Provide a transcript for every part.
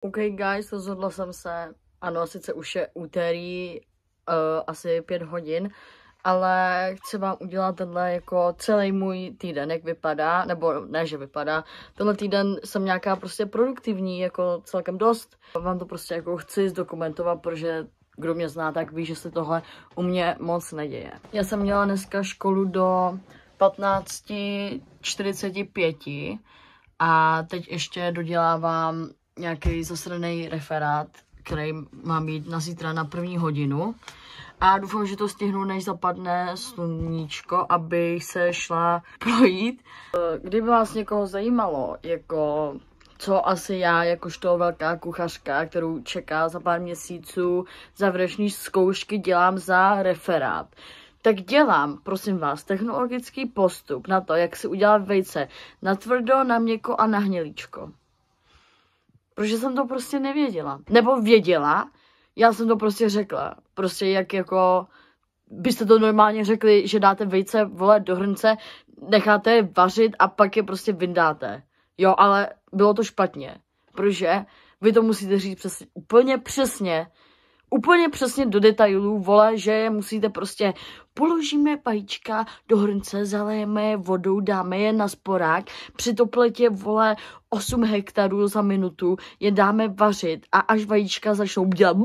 OK guys, rozhodla jsem se, ano, sice už je úterý, asi 5 hodin, ale chci vám udělat tenhle jako celý můj týden, jak vypadá, nebo ne, že vypadá, tenhle týden jsem nějaká prostě produktivní, jako celkem dost. Vám to prostě jako chci zdokumentovat, protože kdo mě zná, tak ví, že se tohle u mě moc neděje. Já jsem měla dneska školu do 15:45 a teď ještě dodělávám nějaký zasraný referát, který má být na zítra na 1:00. A doufám, že to stihnu, než zapadne sluníčko, abych se šla projít. Kdyby vás někoho zajímalo, jako co asi já, jakožto velká kuchařka, kterou čeká za pár měsíců závěrečné zkoušky, dělám za referát, tak dělám, prosím vás, technologický postup na to, jak si udělat vejce na tvrdo, na měkko a na hnilíčko. Protože jsem to prostě nevěděla. Nebo věděla, já jsem to prostě řekla. Prostě jak jako byste to normálně řekli, že dáte vejce, vole, do hrnce, necháte je vařit a pak je prostě vyndáte. Jo, ale bylo to špatně. Protože vy to musíte říct přesně, úplně přesně do detailů, vole, že je musíte prostě položíme vajíčka do hrnce, zalejeme je vodou, dáme je na sporák, při topletě, vole, 8 hektarů za minutu, je dáme vařit a až vajíčka začnou dělat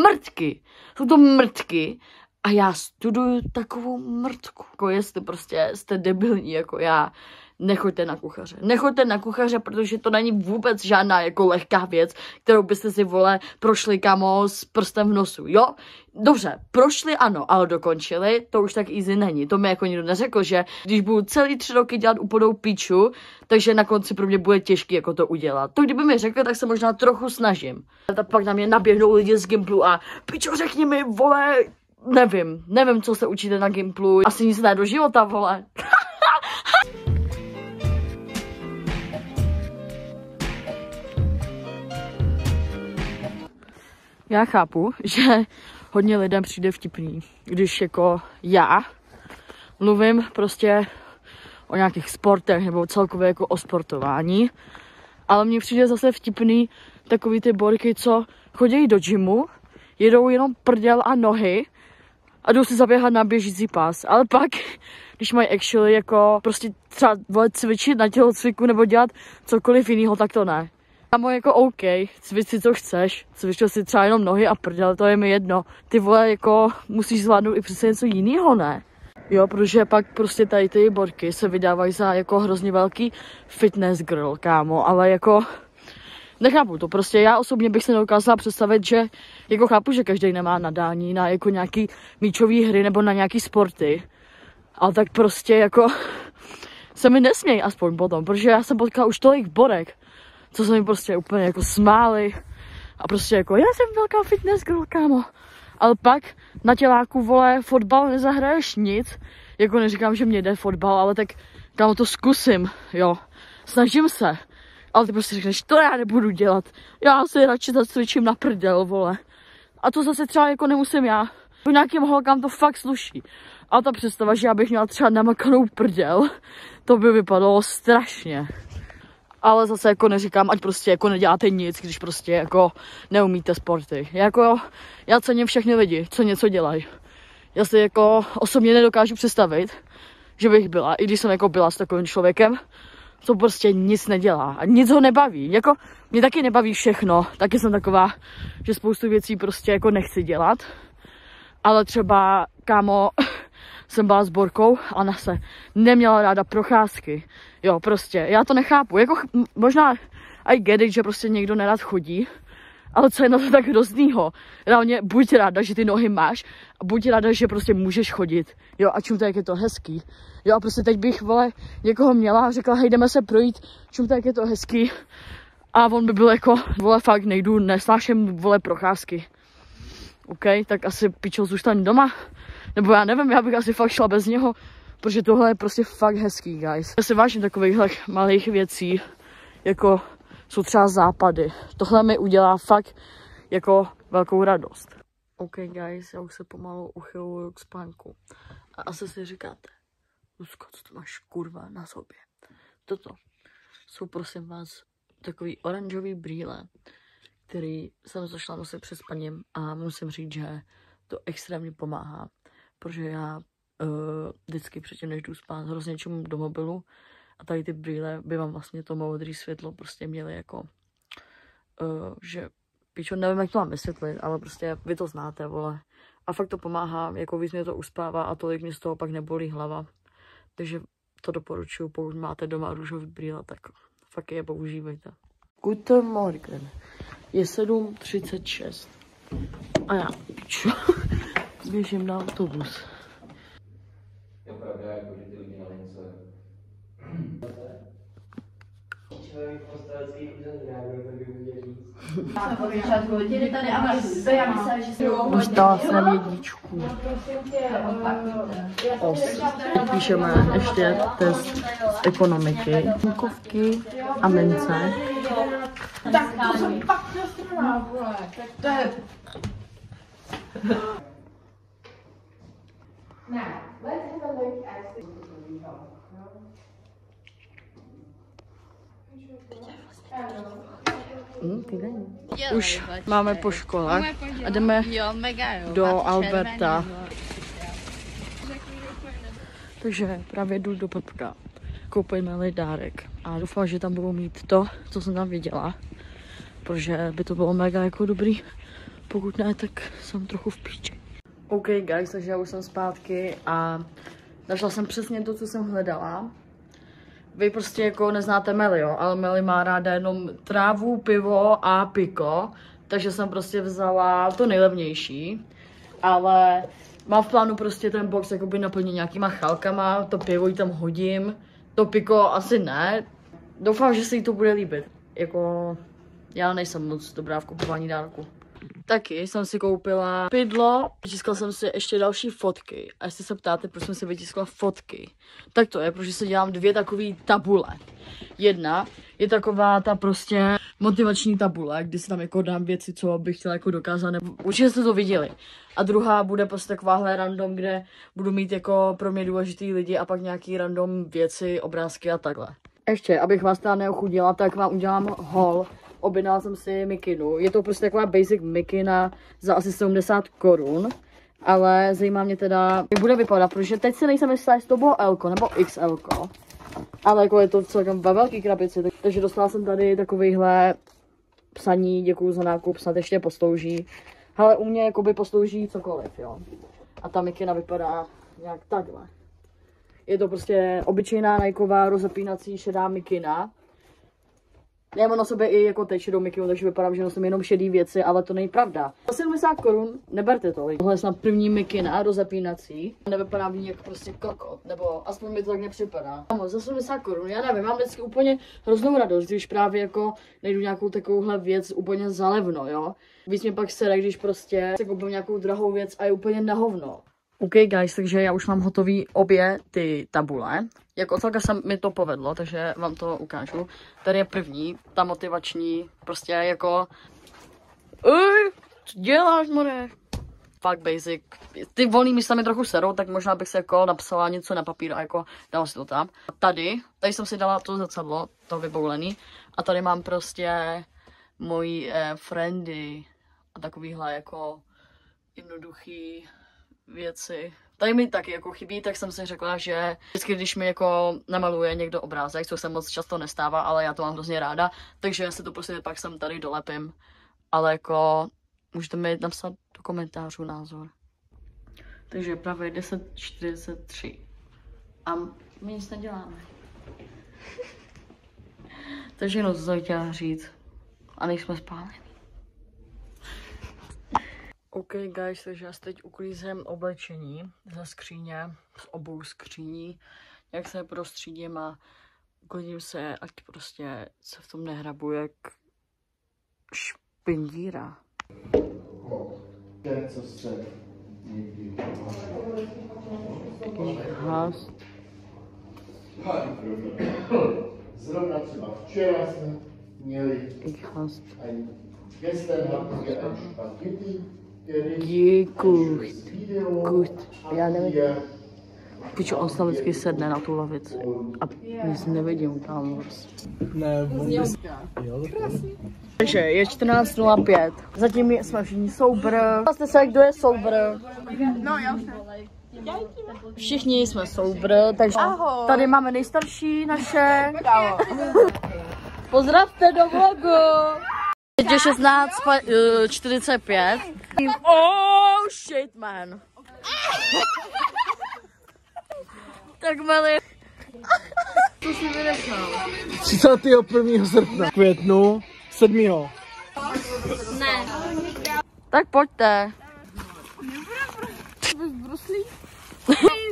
mrtky, jsou to mrtky a já studuju takovou mrtku. Jako jestli prostě jste debilní jako já, nechoďte na kuchaře. Nechoďte na kuchaře, protože to není vůbec žádná jako lehká věc, kterou byste si, vole, prošli, kamo, s prstem v nosu, jo? Dobře, prošli ano, ale dokončili, to už tak easy není. To mi jako nikdo neřekl, že když budu celý 3 roky dělat úplnou píču, takže na konci pro mě bude těžký jako to udělat. To kdyby mi řekl, tak se možná trochu snažím. A pak na mě naběhnou lidi z Gimplu a pičo, řekni mi, vole, nevím, co se učíte na Gimplu, asi nic ne do života, vole. Já chápu, že hodně lidem přijde vtipný, když jako já mluvím prostě o nějakých sportech nebo celkově jako o sportování, ale mně přijde zase vtipný takový ty borky, co chodí do gymu, jedou jenom prdel a nohy a jdou si zaběhat na běžící pás, ale pak, když mají actually jako prostě třeba cvičit na tělocviku nebo dělat cokoliv jiného, tak to ne. Kámo, jako OK, cvič si co chceš, cvičil si třeba jenom nohy a prdel, to je mi jedno. Ty vole, jako musíš zvládnout i přece něco jiného, ne? Jo, protože pak prostě tady ty borky se vydávají za jako hrozně velký fitness girl, kámo, ale jako nechápu to, prostě já osobně bych se nedokázala představit, že jako chápu, že každý nemá nadání na jako nějaký míčový hry nebo na nějaký sporty, ale tak prostě jako se mi nesměj aspoň potom, protože já jsem potkala už tolik borek, co se mi prostě úplně jako smáli a prostě jako já jsem velká fitness girl, kámo. Ale pak na těláku, vole, fotbal nezahraješ nic, jako neříkám, že mě jde fotbal, ale tak kámo to zkusím, jo, snažím se. Ale ty prostě řekneš, to já nebudu dělat, já si radši zacvičím na prdel, vole. A to zase třeba jako nemusím já, po nějakým holkám to fakt sluší. A ta představa, že já bych měla třeba namakanou prdel, to by vypadalo strašně. Ale zase jako neříkám, ať prostě jako neděláte nic, když prostě jako neumíte sporty. Já cením všechny lidi, co něco dělají. Já si jako osobně nedokážu představit, že bych byla, i když jsem jako byla s takovým člověkem, co prostě nic nedělá a nic ho nebaví. Jako mě taky nebaví všechno, taky jsem taková, že spoustu věcí prostě jako nechci dělat. Ale třeba, kámo, jsem byla s borkou a ona se neměla ráda procházky. Jo, prostě, já to nechápu. Jako možná I get it, že prostě někdo nerad chodí, ale co je na to tak hroznýho? Reálně buď ráda, že ty nohy máš a buď ráda, že prostě můžeš chodit. Jo, a čum tak je to hezký. Jo, a prostě teď bych, vole, někoho měla a řekla, hej, jdeme se projít, čum tak je to hezký. A on by byl jako, vole, fakt nejdu, nesnáším, vole, procházky. OK, tak asi pičo zůstaň doma. Nebo já nevím, já bych asi fakt šla bez něho, protože tohle je prostě fakt hezký, guys. Já si vážím takových malých věcí, jako jsou třeba západy. Tohle mi udělá fakt jako velkou radost. OK, guys, já už se pomalu uchyluju k spánku. A asi si říkáte, Luzko, co to máš kurva na sobě? Toto jsou, prosím vás, takový oranžový brýle, který jsem zašla nosit před spaním a musím říct, že to extrémně pomáhá, protože já vždycky předtím, než jdu spát, hrozně čumím do mobilu a tady ty brýle by vám vlastně to modré světlo prostě měly jako, že píčo, nevím, jak to mám vysvětlit, ale prostě vy to znáte, vole. A fakt to pomáhá, jako víc mě to uspává a tolik mě z toho pak nebolí hlava. Takže to doporučuji, pokud máte doma růžový brýle, tak fakt je používejte. Guten Morgen. Je 7:36. A já, píčo, běžím na autobus. Je pravda, jako, že ty lidi na lince. Člověk v posteleckých úřadách, tak by měl říct. Dostala jsem jedničku. Teď píšeme ještě test z ekonomiky. Bankovky a mince. Tak to jsem fakt nestrná, vole. To je... Už máme po školách a jdeme do Alberta. Takže právě jdu do Pepka. Koupíme dárek a doufám, že tam budou mít to, co jsem tam viděla. Protože by to bylo mega jako dobrý. Pokud ne, tak jsem trochu v píči. OK guys, takže já už jsem zpátky a našla jsem přesně to, co jsem hledala. Vy prostě jako neznáte Meli, jo, ale Meli má ráda jenom trávu, pivo a piko, takže jsem prostě vzala to nejlevnější, ale mám v plánu prostě ten box jakoby naplnit nějakýma chalkama, to pivo jí tam hodím, to piko asi ne. Doufám, že se jí to bude líbit, jako já nejsem moc dobrá v kupování dárku. Taky jsem si koupila pidlo, vytiskla jsem si ještě další fotky. A jestli se ptáte, proč jsem si vytiskla fotky, tak to je, protože si dělám dvě takové tabule. Jedna je taková ta prostě motivační tabule, kdy si tam jako dám věci, co bych chtěla jako dokázat, nebo určitě jste to viděli. A druhá bude prostě takováhle random, kde budu mít jako pro mě důležitý lidi a pak nějaký random věci, obrázky a takhle. Ještě, abych vás teda neochudila, tak vám udělám haul. Objednala jsem si mikinu. Je to prostě taková basic mikina za asi 70 korun. Ale zajímá mě teda, jak bude vypadat, protože teď si nejsem jistá, jestli to bylo L nebo XL. Ale jako je to celkem ve velký krabici, takže dostala jsem tady takovýhle psaní, děkuju za nákup, snad ještě poslouží. Ale u mě jakoby poslouží cokoliv, jo. A ta mikina vypadá nějak takhle. Je to prostě obyčejná Nikeová rozepínací šedá mikina. Já mám na sobě i jako teď šedou mikinu, takže vypadám, že nosím jenom šedý věci, ale to není pravda. Za 70 korun neberte to. Tohle je snad první mikina rozepínací. Nevypadá v ní jako prostě kokot, nebo aspoň mi to tak nepřipadá. Za 70 korun, já nevím, mám vždycky úplně hroznou radost, když právě jako najdu nějakou takovouhle věc úplně za levno, jo. Víc mě pak sere, když prostě si koupím nějakou drahou věc a je úplně na hovno. OK guys, takže já už mám hotový obě ty tabule. Jako celka se mi to povedlo, takže vám to ukážu. Tady je první, ta motivační, prostě jako... Co děláš, more? Fakt basic. Ty volný místa mi trochu serou, tak možná bych se jako napsala něco na papír a jako dala si to tam. Tady jsem si dala to zrcadlo, to vyboulený. A tady mám prostě moji friendy a takovýhle jako jednoduchý věci. Tady mi taky jako chybí, tak jsem si řekla, že vždycky, když mi jako namaluje někdo obrázek, co se moc často nestává, ale já to mám hrozně ráda, takže já si to prostě pak sem tady dolepím. Ale jako můžete mi napsat do komentářů názor. Takže právě 10:43. A my nic neděláme. Takže jenom to chtěla říct. A nejsme spáleni. OK guys, takže já teď uklízím oblečení ze skříně, z obou skříní, jak se prostřídím a uklidím se, ať prostě se v tom nehrabu jak špindíra. Hast. Zrovna třeba včera jsme měli gestern hatten wir ein Spaghetti. Gut. Já nevím. Pičo, on se vždycky sedne na tu lavici a nic nevidím tam moc. Ne, Takže je 14:05. Zatím jsme všichni soubr. Vlastně se, kdo je soubr? No, já jsem. Všichni jsme soubr, takže tady máme nejstarší naše. Pozdravte do vlogu. Teď je 16:45. Oh shit, man. Tak mali. Co si vydechnal? 31. srpna. Květnu 7. Ne. Tak pojďte.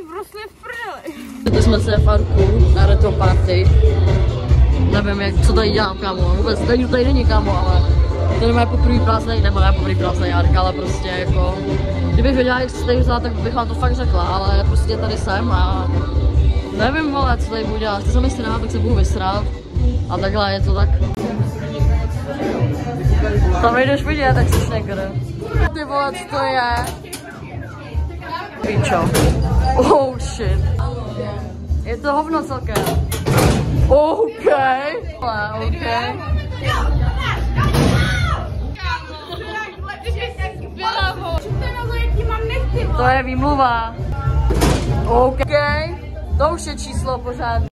Brusli v prdeli. Teď jsme se v Arku na retro party. Nevím, co tady dělám, kámo. Vůbec tady není, kámo, ale to nemá poprvé prázdnej, nebo ne poprvé prázdnej Arka, ale prostě jako... Kdybych věděla, jak se tady vzala, tak bych vám to fakt řekla, ale prostě tady jsem a... Nevím, vole, co tady budu dělat. Chci se mi srát, tak se budu vysrát. A takhle je to tak. Tam nejdeš vidět, tak si šneker. Ty vole, co to je? Pičo. Oh shit. Je to hovno celkem. OK. OK. To je výmluva. OK. To už je číslo pořád.